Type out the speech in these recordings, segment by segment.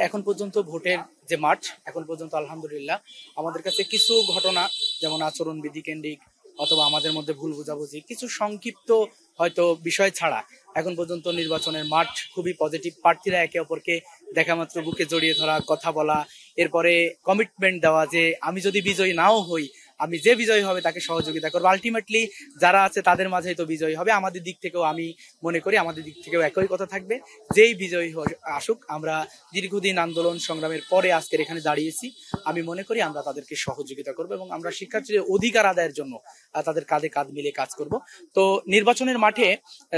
এখন পর্যন্ত ভোটের যে মাঠ, এখন পর্যন্ত আলহামদুলিল্লাহ আমাদের কাছে কিছু ঘটনা, যেমন আচরণবিধি কেন্দ্রিক অথবা আমাদের মধ্যে ভুল বোঝাবুঝি, কিছু সংক্ষিপ্ত হয়তো বিষয় ছাড়া এখন পর্যন্ত নির্বাচনের মাঠ খুবই পজিটিভ। প্রার্থীরা একে অপরকে দেখা মাত্র বুকে জড়িয়ে ধরা, কথা বলা, এরপরে কমিটমেন্ট দেওয়া যে আমি যদি বিজয়ী নাও হই, আমি যে বিজয়ী হবে তাকে সহযোগিতা করবো। আলটিমেটলি যারা আছে তাদের মাঝেই তো বিজয়ী হবে। আমাদের দিক থেকেও আমি মনে করি আমাদের দিক থেকেও একই কথা থাকবে, যেই বিজয়ী আসুক, আমরা দীর্ঘদিন আন্দোলন সংগ্রামের পরে আজকের এখানে দাঁড়িয়েছি। আমি মনে করি আমরা তাদেরকে সহযোগিতা করবো এবং আমরা শিক্ষার্থীদের অধিকার আদায়ের জন্য তাদের কাঁধে কাঁধ মিলে কাজ করব। তো নির্বাচনের মাঠে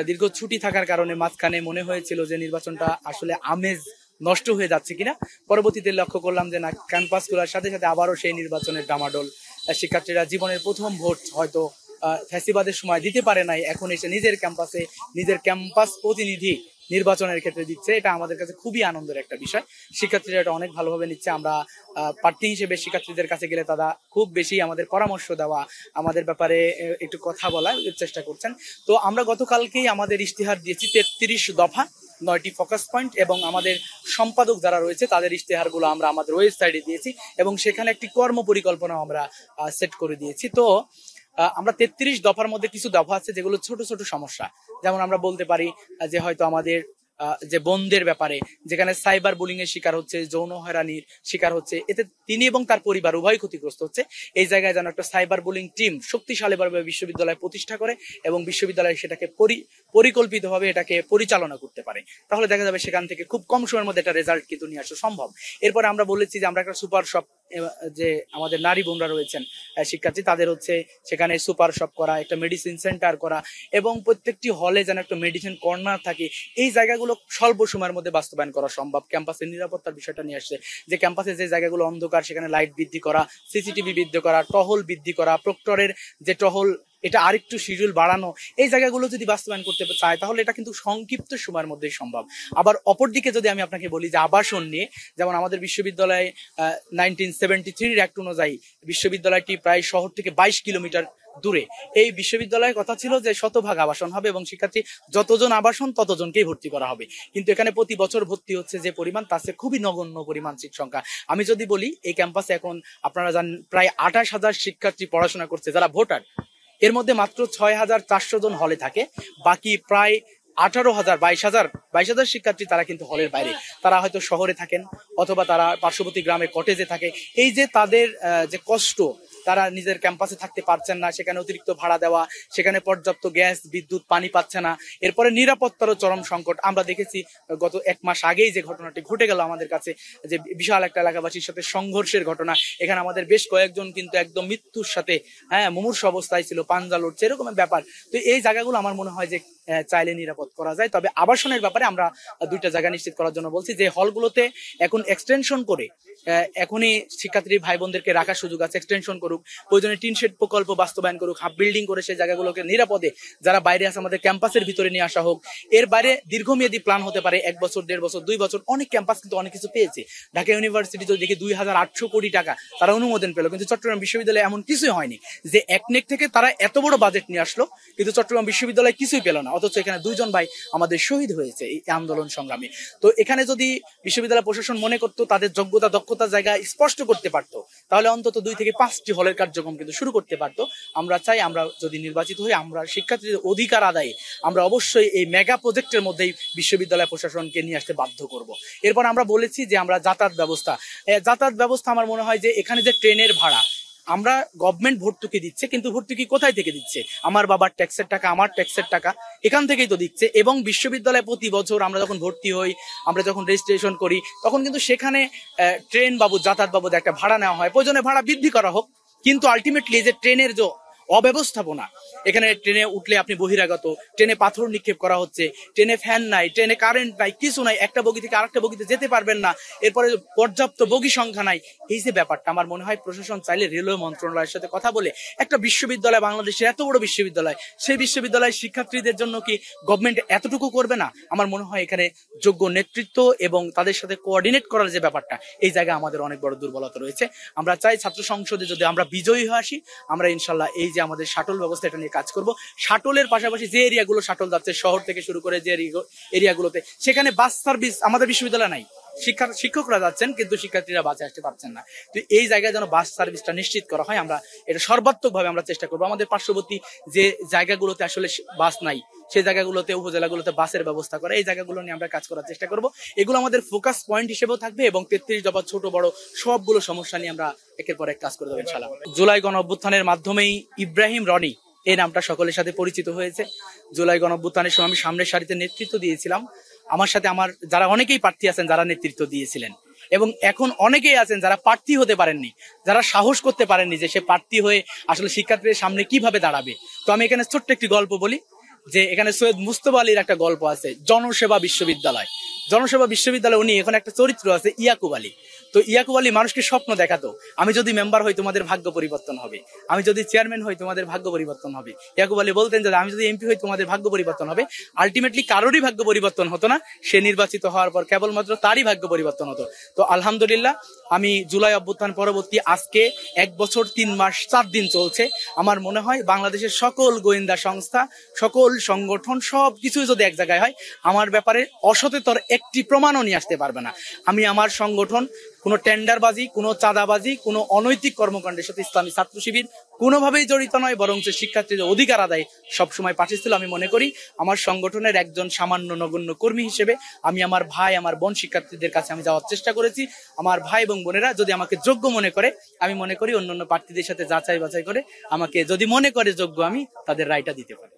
দীর্ঘ ছুটি থাকার কারণে মাঝখানে মনে হয়েছিল যে নির্বাচনটা আসলে আমেজ নষ্ট হয়ে যাচ্ছে কিনা। পরবর্তীতে লক্ষ্য করলাম যে না, ক্যাম্পাস গুলার সাথে সাথে আবারও সেই নির্বাচনের ডামাডোল। শিক্ষার্থীরা জীবনের প্রথম ভোট হয়তো ফ্যাসিবাদের সময় দিতে পারে নাই, এখন এসে নিজের ক্যাম্পাসে নিজের ক্যাম্পাস প্রতিনিধি নির্বাচনের ক্ষেত্রে দিচ্ছে। এটা আমাদের কাছে খুবই আনন্দের একটা বিষয়। শিক্ষার্থীরা এটা অনেক ভালোভাবে নিচ্ছে। আমরা প্রার্থী হিসেবে শিক্ষার্থীদের কাছে গেলে তারা খুব বেশি আমাদের পরামর্শ দেওয়া, আমাদের ব্যাপারে একটু কথা বলার চেষ্টা করছেন। তো আমরা গতকালকেই আমাদের ইশতেহার দিয়েছি 33 দফা, 9টি ফোকাস পয়েন্ট, এবং আমাদের সম্পাদক যারা রয়েছে তাদের ইশতেহারগুলো আমরা আমাদের ওয়েবসাইটে দিয়েছি এবং সেখানে একটি কর্ম পরিকল্পনা আমরা সেট করে দিয়েছি। তো আমরা 33 দফার মধ্যে কিছু দফা আছে যেগুলো ছোট ছোট সমস্যা, যেমন আমরা বলতে পারি যে হয়তো আমাদের যে বোনদের ব্যাপারে, যেখানে সাইবার বুলিং এর শিকার হচ্ছে, যৌন হয়রানির শিকার হচ্ছে, এতে তিনি এবং তার পরিবার উভয় ক্ষতিগ্রস্ত হচ্ছে। এই জায়গায় যেন একটা সাইবার বুলিং টিম শক্তিশালীভাবে বিশ্ববিদ্যালয় প্রতিষ্ঠা করে এবং বিশ্ববিদ্যালয় সেটাকে পরিকল্পিতভাবে এটাকে পরিচালনা করতে পারে, তাহলে দেখা যাবে সেখান থেকে খুব কম সময়ের মধ্যে একটা রেজাল্ট কিন্তু নিয়ে আসা সম্ভব। এরপরে আমরা বলেছি যে আমরা একটা সুপার শপ, যে আমাদের নারী বোনরা রয়েছেন শিক্ষার্থী, তাদের হচ্ছে সেখানে সুপার শপ করা, একটা মেডিসিন সেন্টার করা এবং প্রত্যেকটি হলে যেন একটা মেডিসিন কর্নার থাকে। এই জায়গাগুলো স্বল্প সময়ের মধ্যে বাস্তবায়ন করা সম্ভব। ক্যাম্পাসের নিরাপত্তার বিষয়টা নিয়ে আসছে, যে ক্যাম্পাসে যে জায়গাগুলো অন্ধকার সেখানে লাইট বৃদ্ধি করা, সিসিটিভি বৃদ্ধি করা, টহল বৃদ্ধি করা, প্রক্টরের যে টহল এটা আরেকটু শিডিউল বাড়ানো। এই জায়গাগুলো যদি বাস্তবায়ন করতে চায় তাহলে এটা কিন্তু সংক্ষিপ্ত সময়ের মধ্যেই সম্ভব। আবার অপরদিকে যদি আমি আপনাকে বলি যে আবাসন নিয়ে, যেমন আমাদের বিশ্ববিদ্যালয়ে 1973 অ্যাক্ট অনুযায়ী বিশ্ববিদ্যালয়টি প্রায় শহর থেকে 22 কিলোমিটার দূরে। এই বিশ্ববিদ্যালয়ের কথা ছিল যে শতভাগ আবাসন হবে এবং শিক্ষার্থী যতজন আবাসন ততজনকেই ভর্তি করা হবে, কিন্তু এখানে প্রতি বছর ভর্তি হচ্ছে যে পরিমাণ, তাতে খুবই নগণ্য পরিমাণ সিট সংখ্যা। আমি যদি বলি এই ক্যাম্পাসে এখন আপনারা জানেন প্রায় 28,000 শিক্ষার্থী পড়াশোনা করছে যারা ভোটার, এর মধ্যে মাত্র 6,400 জন হলে থাকে, বাকি প্রায় 18,000 22,000 শিক্ষার্থী তারা কিন্তু হলের বাইরে। তারা হয়তো শহরে থাকেন অথবা তারা পার্শ্ববর্তী গ্রামে কটেজে থাকে। এই যে তাদের যে কষ্ট, তারা নিজের ক্যাম্পাসে থাকতে পারছেন না, সেখানে অতিরিক্ত ভাড়া দেওয়া, সেখানে পর্যাপ্ত গ্যাস বিদ্যুৎ পানি পাচ্ছে না, এরপরে নিরাপত্তারও চরম সংকট। আমরা দেখেছি গত 1 মাস আগেই যে ঘটনাটি ঘটে গেল আমাদের কাছে, যে বিশাল একটা এলাকাবাসীর সাথে সংঘর্ষের ঘটনা, এখানে আমাদের বেশ কয়েকজন কিন্তু একদম মৃত্যুর সাথে মুমূর্ষু অবস্থায় ছিল, পাঞ্জা লড়ছে, এরকম ব্যাপার। তো এই জায়গাগুলো আমার মনে হয় যে চাইলে নিরাপদ করা যায়। তবে আবাসনের ব্যাপারে আমরা 2টা জায়গা নিশ্চিত করার জন্য বলছি, যে হলগুলোতে এখন এক্সটেনশন করে এখনই শিক্ষার্থী ভাই বোনদেরকে রাখার সুযোগ আছে, এক্সটেনশন করুক, প্রয়োজনে টিন শেড প্রকল্প বাস্তবায়ন করুক, হাফ বিল্ডিং করে সেই জায়গাগুলোকে নিরাপদে যারা বাইরে আছে আমাদের ক্যাম্পাসের ভিতরে নিয়ে আসা হোক। এর বাইরে দীর্ঘমেয়াদী প্ল্যান হতে পারে 1 বছর, 1.5 বছর, 2 বছর। অনেক ক্যাম্পাস কিন্তু অনেক কিছু পেয়েছে। ঢাকা ইউনিভার্সিটি যদি দেখি 2,800 কোটি টাকা তারা অনুমোদন পেল, কিন্তু চট্টগ্রাম বিশ্ববিদ্যালয়ে এমন কিছুই হয়নি, যে একনেক থেকে তারা এত বড় বাজেট নিয়ে আসলো কিন্তু চট্টগ্রাম বিশ্ববিদ্যালয় কিছুই পেল না, অথচ এখানে 2 জন ভাই আমাদের শহীদ হয়েছে এই আন্দোলন সংগ্রামে। তো এখানে যদি বিশ্ববিদ্যালয় প্রশাসন মনে করতো তাদের যোগ্যতা দক্ষতার জায়গা স্পষ্ট করতে পারতো, তাহলে অন্তত 2 থেকে 5টি হলের কার্যক্রম কিন্তু শুরু করতে পারতো। আমরা চাই আমরা যদি নির্বাচিত হই, আমরা শিক্ষার্থীদের অধিকার আদায়ে আমরা অবশ্যই এই মেগা প্রজেক্টের মধ্যেই বিশ্ববিদ্যালয় প্রশাসনকে নিয়ে আসতে বাধ্য করব। এরপর আমরা বলেছি যে আমরা যাতায়াত ব্যবস্থা আমার মনে হয় যে এখানে যে ট্রেনের ভাড়া, আমরা গভর্নমেন্ট ভর্তুকি দিচ্ছে, কিন্তু ভর্তুকি কোথায় থেকে দিচ্ছে? আমার বাবার ট্যাক্সের টাকা, আমার ট্যাক্সের টাকা, এখান থেকেই তো দিচ্ছে। এবং বিশ্ববিদ্যালয়ে প্রতি বছর আমরা যখন ভর্তি হই, আমরা যখন রেজিস্ট্রেশন করি, তখন কিন্তু সেখানে ট্রেন বাবদ, যাতায়াত বাবদ একটা ভাড়া নেওয়া হয়। প্রয়োজনে ভাড়া বৃদ্ধি করা হোক, কিন্তু আলটিমেটলি যে ট্রেনের যে অব্যবস্থাপনা, এখানে ট্রেনে উঠলে আপনি বহিরাগত, ট্রেনে পাথর নিক্ষেপ করা হচ্ছে, ট্রেনে ফ্যান নাই, ট্রেনে কারেন্ট নাই, কিছু নাই, একটা বগি থেকে আরেকটা বগিতে যেতে পারবেন না, এরপরে পর্যাপ্ত বগি সংখ্যা নাই। এই যে ব্যাপারটা, আমার মনে হয় প্রশাসন চাইলে রেলওয়ে মন্ত্রণালয়ের সাথে কথা বলে একটা বিশ্ববিদ্যালয়, বাংলাদেশের এত বড় বিশ্ববিদ্যালয়, সেই বিশ্ববিদ্যালয়ের শিক্ষার্থীদের জন্য কি গভর্নমেন্ট এতটুকু করবে না? আমার মনে হয় এখানে যোগ্য নেতৃত্ব এবং তাদের সাথে কোঅর্ডিনেট করার যে ব্যাপারটা, এই জায়গায় আমাদের অনেক বড় দুর্বলতা রয়েছে। আমরা চাই ছাত্র সংসদে যদি আমরা বিজয়ী হয়ে আসি, আমরা ইনশাল্লাহ এই যে আমাদের শাটল ব্যবস্থা, এটা নিয়ে কাজ করব। শাটলের পাশাপাশি যে এরিয়াগুলো শাটল যাচ্ছে শহর থেকে শুরু করে যে এরিয়াগুলোতে, সেখানে বাস সার্ভিস আমাদের বিশ্ববিদ্যালয় নাই, শিক্ষকরা যাচ্ছেন কিন্তু শিক্ষার্থীরা বাসে আসতে পারছেন না। তো এই জায়গায় যেন বাস সার্ভিসটা নিশ্চিত করা হয়, আমরা এটা সর্বাত্মক ভাবে আমরা চেষ্টা করবো। আমাদের পার্শ্ববর্তী যে জায়গাগুলোতে আসলে বাস নাই সেই জায়গাগুলোতে, উপজেলাগুলোতে বাসের ব্যবস্থা করা, এই জায়গাগুলো নিয়ে আমরা কাজ করার চেষ্টা করব। এগুলো আমাদের ফোকাস পয়েন্ট হিসেবেও থাকবে এবং 33 দফা ছোট বড় সবগুলো সমস্যা নিয়ে আমরা একের পর এক কাজ করে দেবো ইনশাআল্লাহ। জুলাই গণ অভ্যুত্থানের মাধ্যমেই ইব্রাহিম রনি এই নামটা সকলের সাথে পরিচিত হয়েছে। জুলাই গণ অভ্যুত্থানের সময় আমি সামনের সারিতে নেতৃত্ব দিয়েছিলাম। আমার সাথে আমার যারা অনেকেই প্রার্থী আছেন যারা নেতৃত্ব দিয়েছিলেন, এবং এখন অনেকেই আছেন যারা প্রার্থী হতে পারেননি, যারা সাহস করতে পারেননি যে সে প্রার্থী হয়ে আসলে শিক্ষার্থীদের সামনে কিভাবে দাঁড়াবে। তো আমি এখানে ছোট্ট একটি গল্প বলি যে এখানে সৈয়দ মুস্তফা আলীর একটা গল্প আছে, জনসেবা বিশ্ববিদ্যালয়। জনসেবা বিশ্ববিদ্যালয় উনি এখন একটা চরিত্র আছে ইয়াকুব আলী। তো ইয়াকুব আলী মানুষকে স্বপ্ন দেখাতো, আমি যদি মেম্বার হই তোমাদের ভাগ্য পরিবর্তন হবে, আমি যদি চেয়ারম্যান হই তোমাদের ভাগ্য পরিবর্তন হবে। ইয়াকুব আলী বলতেন যে আমি যদি এমপি হই তোমাদের ভাগ্য পরিবর্তন হবে। আলটিমেটলি কারোরই ভাগ্য পরিবর্তন হতো না, সে নির্বাচিত হওয়ার পর কেবলমাত্র তারই ভাগ্য পরিবর্তন হতো। তো আলহামদুলিল্লাহ আমি জুলাই অভ্যুত্থান পরবর্তী আজকে 1 বছর 3 মাস 4 দিন চলছে। আমার মনে হয় বাংলাদেশের সকল গোয়েন্দা সংস্থা, সকল সংগঠন সবকিছু যদি এক জায়গায় হয়, আমার ব্যাপারে অসতেতর একটি প্রমাণও নিয়ে আসতে পারবে না। আমি আমার সংগঠন কোনো টেন্ডারবাজি, কোনো চাঁদাবাজি, কোনো অনৈতিক কর্মকাণ্ডের সাথে ইসলামী ছাত্র শিবির কোনোভাবেই জড়িত নয়, বরং শিক্ষার্থীদের অধিকার আদায় সবসময় পাশে ছিল। আমি মনে করি আমার সংগঠনের একজন সামান্য নগণ্য কর্মী হিসেবে আমি আমার ভাই, আমার বোন শিক্ষার্থীদের কাছে আমি যাওয়ার চেষ্টা করেছি। আমার ভাই এবং বোনেরা যদি আমাকে যোগ্য মনে করে, আমি মনে করি অন্যান্য প্রার্থীদের সাথে যাচাই বাছাই করে আমাকে যদি মনে করে যোগ্য, আমি তাদের রায়টা দিতে পারি।